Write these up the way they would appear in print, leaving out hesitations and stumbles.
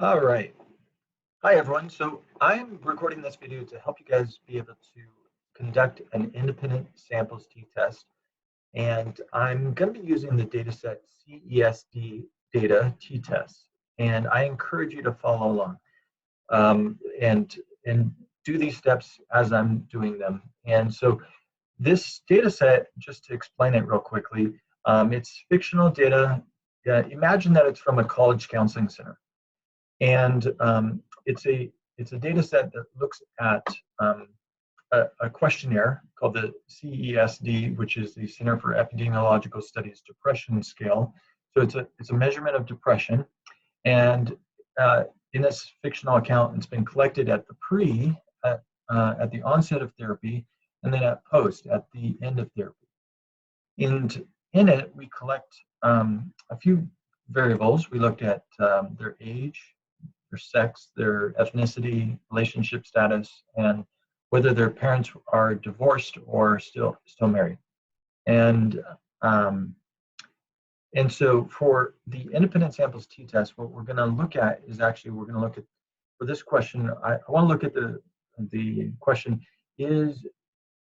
All right. Hi, everyone. So I'm recording this video to help you guys be able to conduct an independent samples t-test. And I'm going to be using the dataset CESD data t-test. And I encourage you to follow along and do these steps as I'm doing them. And so this dataset, just to explain it real quickly, it's fictional data. Imagine that it's from a college counseling center. And it's a data set that looks at a questionnaire called the CESD, which is the Center for Epidemiological Studies Depression Scale. So it's a measurement of depression, and in this fictional account, it's been collected at the at the onset of therapy, and then at post, at the end of therapy. And in it, we collect a few variables. We looked at their age, their sex, their ethnicity, relationship status, and whether their parents are divorced or still married. And so for the independent samples t-test, what we're going to look at is actually we're going to look at, for this question, I want to look at the question, is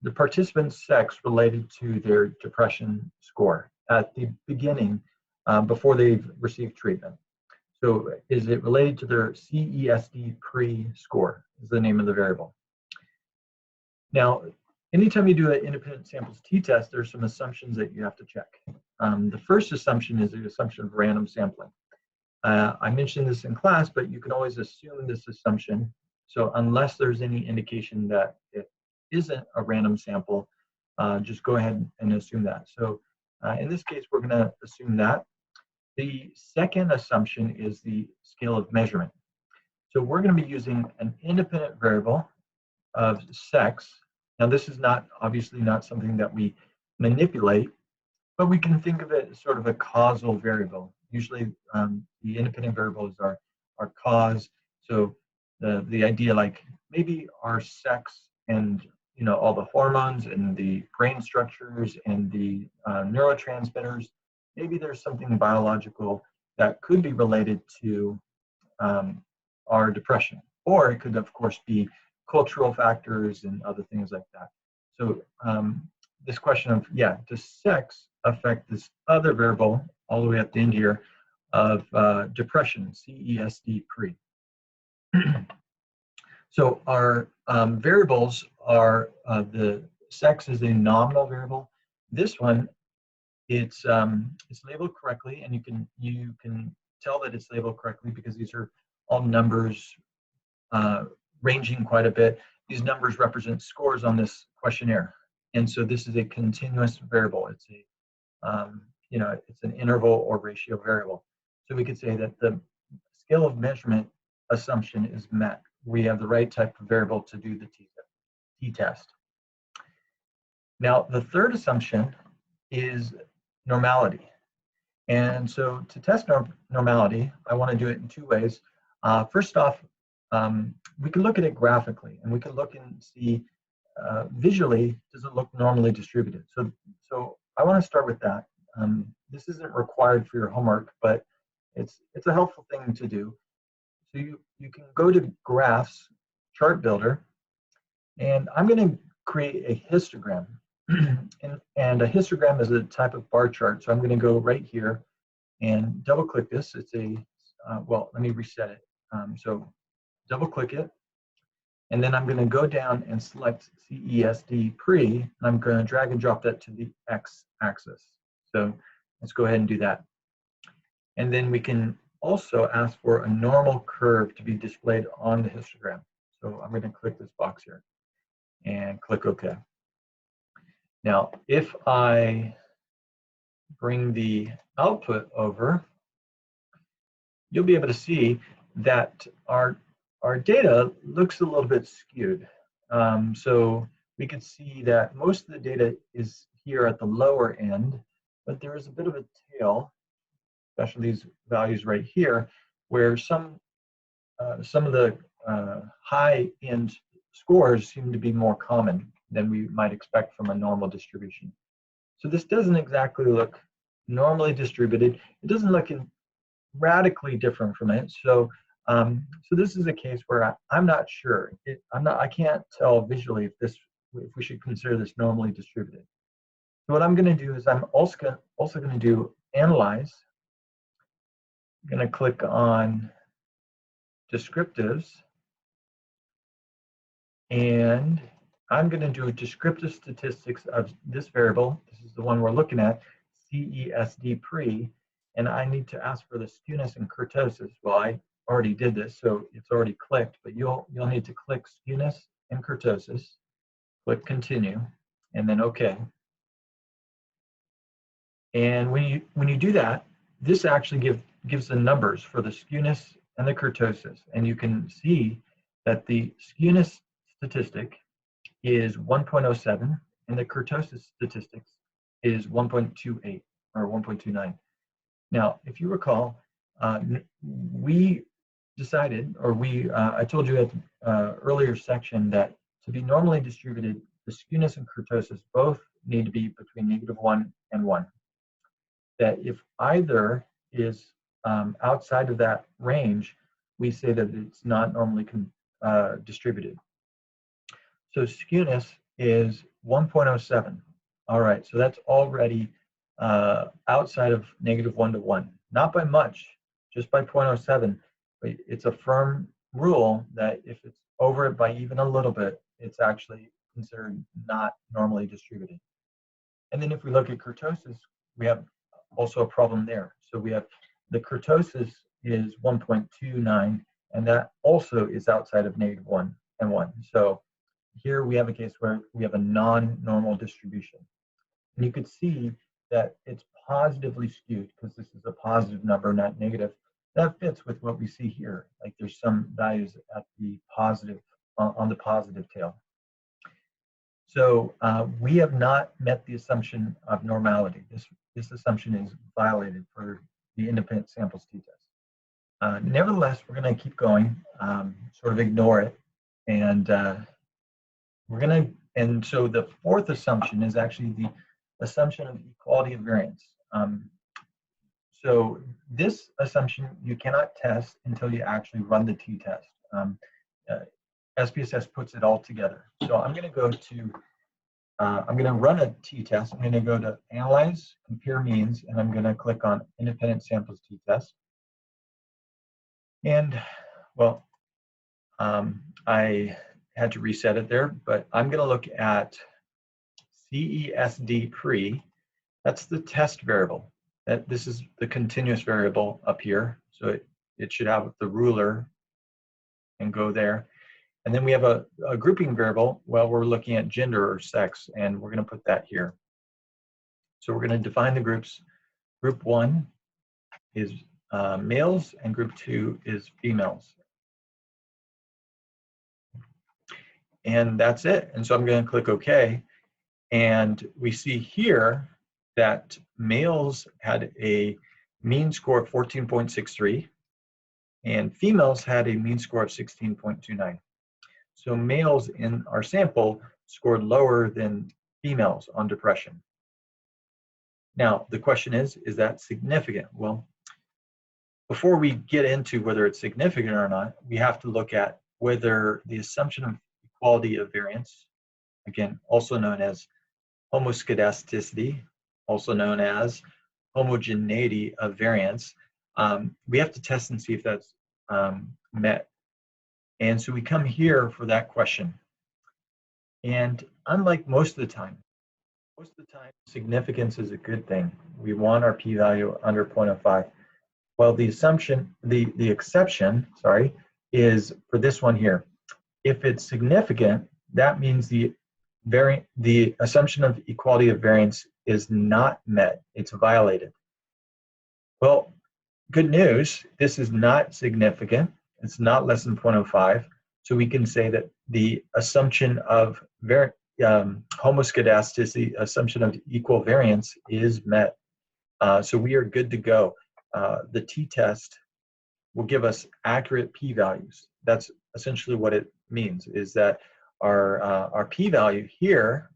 the participant's sex related to their depression score at the beginning before they've received treatment? So is it related to their CESD pre-score is the name of the variable. Now, anytime you do an independent samples t-test, there's some assumptions that you have to check. The first assumption is the assumption of random sampling. I mentioned this in class, but you can always assume this assumption. So unless there's any indication that it isn't a random sample, just go ahead and assume that. So in this case, we're going to assume that. The second assumption is the scale of measurement. So we're going to be using an independent variable of sex. Now, this is obviously not something that we manipulate, but we can think of it as sort of a causal variable. Usually, the independent variables are cause. So the idea, like maybe our sex and all the hormones and the brain structures and the neurotransmitters, maybe there's something biological that could be related to our depression, or it could, of course, be cultural factors and other things like that. So this question of, does sex affect this other variable all the way at the end here of depression, CESD pre? So our variables are the sex is a nominal variable. This one, it's labeled correctly, and you can tell that it's labeled correctly because these are all numbers ranging quite a bit. These numbers represent scores on this questionnaire, and so this is a continuous variable. It's it's an interval or ratio variable. So we could say that the scale of measurement assumption is met. We have the right type of variable to do the t-test. Now, the third assumption is normality. And so to test normality, I want to do it in two ways. First off, we can look at it graphically, and we can look and see visually, does it look normally distributed? So I want to start with that. This isn't required for your homework, but it's a helpful thing to do. So you can go to Graphs, Chart Builder, and I'm going to create a histogram. and a histogram is a type of bar chart. So I'm going to go right here and double click this. It's well, let me reset it. So double click it, and then I'm going to go down and select CESD pre, and I'm going to drag and drop that to the X axis. So let's go ahead and do that. And then we can also ask for a normal curve to be displayed on the histogram. So I'm going to click this box here and click OK. Now, if I bring the output over, you'll be able to see that our data looks a little bit skewed. So we can see that most of the data is here at the lower end, but there is a bit of a tail, especially these values right here, where some of the high-end scores seem to be more common than we might expect from a normal distribution. So this doesn't exactly look normally distributed. It doesn't look radically different from it. So So this is a case where I'm not sure. I can't tell visually if we should consider this normally distributed. So what I'm going to do is I'm also going to do analyze. I'm going to click on descriptives, and I'm going to do a descriptive statistics of this variable. This is the one we're looking at, CESD pre, and I need to ask for the skewness and kurtosis. Well, I already did this, so it's already clicked, but you'll need to click skewness and kurtosis, click continue, and then OK. And when you do that, this actually gives the numbers for the skewness and the kurtosis, and you can see that the skewness statistic is 1.07, and the kurtosis statistics is 1.28 or 1.29. Now, if you recall, we decided, or I told you at the earlier section that to be normally distributed, the skewness and kurtosis both need to be between -1 and 1. That if either is outside of that range, we say that it's not normally distributed. So skewness is 1.07. All right, so that's already outside of -1 to 1. Not by much, just by 0.07. But it's a firm rule that if it's over it by even a little bit, it's actually considered not normally distributed. And then if we look at kurtosis, we have also a problem there. So we have the kurtosis is 1.29, and that also is outside of -1 and 1. So here we have a case where we have a non-normal distribution. And you could see that it's positively skewed because this is a positive number, not negative. That fits with what we see here. Like there's some values at the positive, on the positive tail. So we have not met the assumption of normality. This assumption is violated for the independent samples t-test. Nevertheless, we're going to keep going, sort of ignore it, and and so the fourth assumption is actually the assumption of equality of variance. So this assumption you cannot test until you actually run the t-test. SPSS puts it all together. So I'm going to go to, I'm going to run a t-test. I'm going to go to Analyze, Compare Means, and I'm going to click on Independent Samples t-test. And, well, I had to reset it there, but I'm going to look at CESD pre. That's the test variable. This is the continuous variable up here. So it should have the ruler and go there. And then we have a grouping variable. Well, we're looking at gender or sex, and we're going to put that here. So we're going to define the groups. Group 1 is males, and group 2 is females. And that's it. And so I'm going to click OK. And we see here that males had a mean score of 14.63, and females had a mean score of 16.29. So males in our sample scored lower than females on depression. Now, the question is that significant? Well, before we get into whether it's significant or not, we have to look at whether the assumption of equality of variance, again, also known as homoskedasticity, also known as homogeneity of variance, we have to test and see if that's met. And so we come here for that question. And unlike most of the time, significance is a good thing. We want our p-value under 0.05. Well, the exception, sorry, is for this one here. If it's significant, that means the assumption of equality of variance is not met. It's violated. Well, good news, this is not significant. It's not less than 0.05. So we can say that the assumption of homoskedasticity, assumption of equal variance, is met. So we are good to go. The t-test will give us accurate p-values. That's essentially what it means, is that our p-value here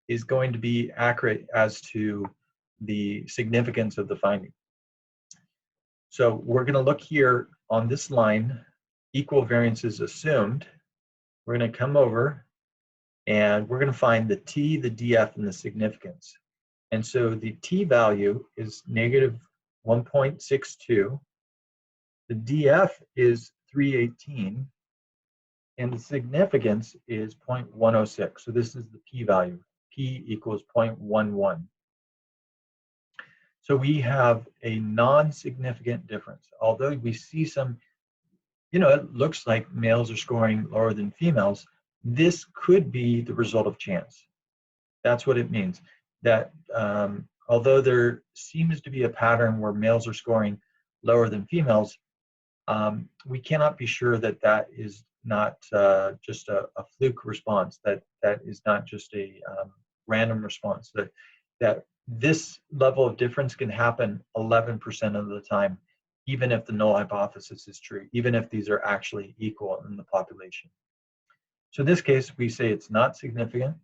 is going to be accurate as to the significance of the finding. So we're going to look here on this line, equal variance is assumed. We're going to come over and we're going to find the t, the df, and the significance. And so the t value is negative 1.62. The df is 318. And the significance is 0.106. So this is the p-value. P equals 0.11. So we have a non-significant difference. Although we see some, it looks like males are scoring lower than females, this could be the result of chance. That's what it means. That although there seems to be a pattern where males are scoring lower than females, we cannot be sure that that is not just a fluke response, that is not just a random response, that this level of difference can happen 11% of the time, even if the null hypothesis is true, even if these are actually equal in the population. So in this case, we say it's not significant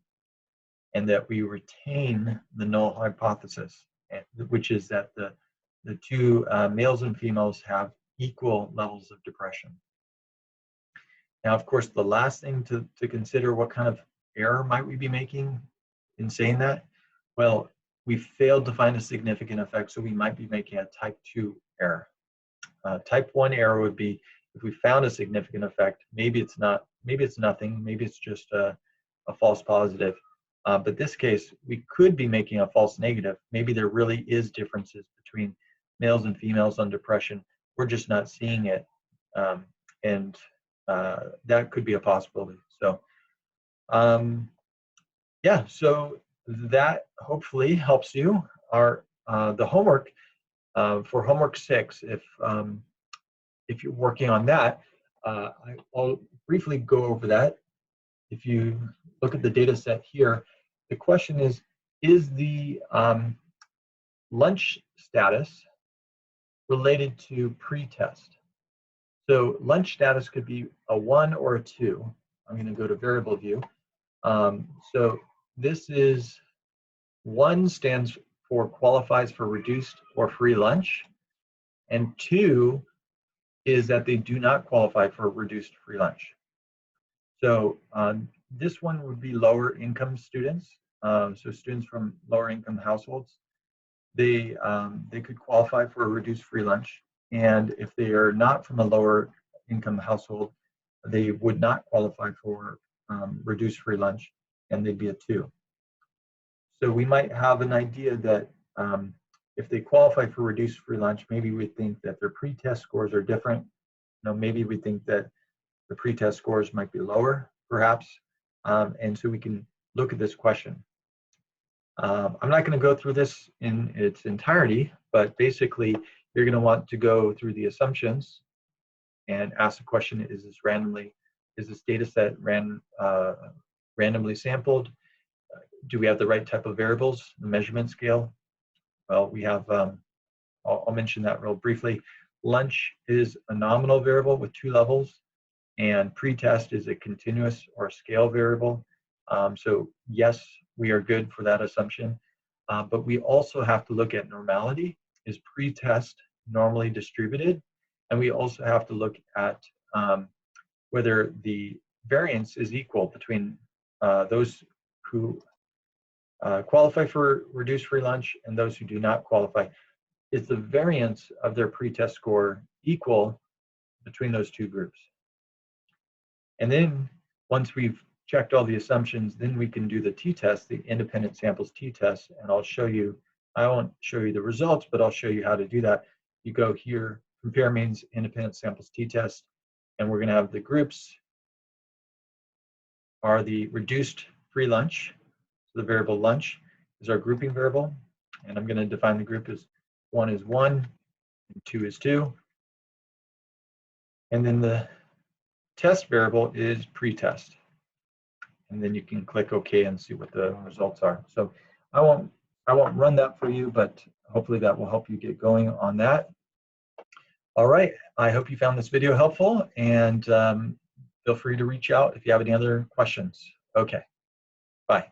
and that we retain the null hypothesis, which is that the two males and females have equal levels of depression. Now, of course, the last thing to consider, what kind of error might we be making in saying that? Well, we failed to find a significant effect, so we might be making a type 2 error. Type 1 error would be if we found a significant effect, maybe it's nothing, maybe it's just a false positive. But this case, we could be making a false negative. Maybe there really is differences between males and females on depression. We're just not seeing it, and that could be a possibility. So, yeah, so that hopefully helps you. The homework for homework 6, if you're working on that, I'll briefly go over that. If you look at the data set here, the question is the lunch status related to pre-test? So lunch status could be a 1 or a 2. I'm going to go to variable view. So this is 1 stands for qualifies for reduced or free lunch, and 2 is that they do not qualify for reduced free lunch. So this one would be lower income students. So students from lower income households, they could qualify for a reduced free lunch. And if they are not from a lower income household, they would not qualify for reduced free lunch, and they'd be a 2. So we might have an idea that if they qualify for reduced free lunch, maybe we think that their pre-test scores are different. Maybe we think that the pre-test scores might be lower, perhaps. And so we can look at this question. I'm not going to go through this in its entirety, but basically you're going to want to go through the assumptions and ask the question, is this data set randomly sampled? Do we have the right type of variables, the measurement scale? Well, we have, I'll mention that real briefly. Lunch is a nominal variable with 2 levels, and pre-test is a continuous or scale variable. So yes, we are good for that assumption, but we also have to look at normality. Is pre-test normally distributed? And we also have to look at whether the variance is equal between those who qualify for reduced free lunch and those who do not qualify. Is the variance of their pre-test score equal between those 2 groups? And then once we've checked all the assumptions, then we can do the t-test, the independent samples t-test, and I'll show you, I won't show you the results, but I'll show you how to do that. You go here, compare means independent samples t-test, and we're going to have the groups are the reduced free lunch. So the variable lunch is our grouping variable, and I'm going to define the group as 1 is 1, and 2 is 2. And then the test variable is pre-test. And then you can click OK and see what the results are. So I won't run that for you, but hopefully that will help you get going on that. All right, I hope you found this video helpful, and feel free to reach out if you have any other questions. Okay, bye.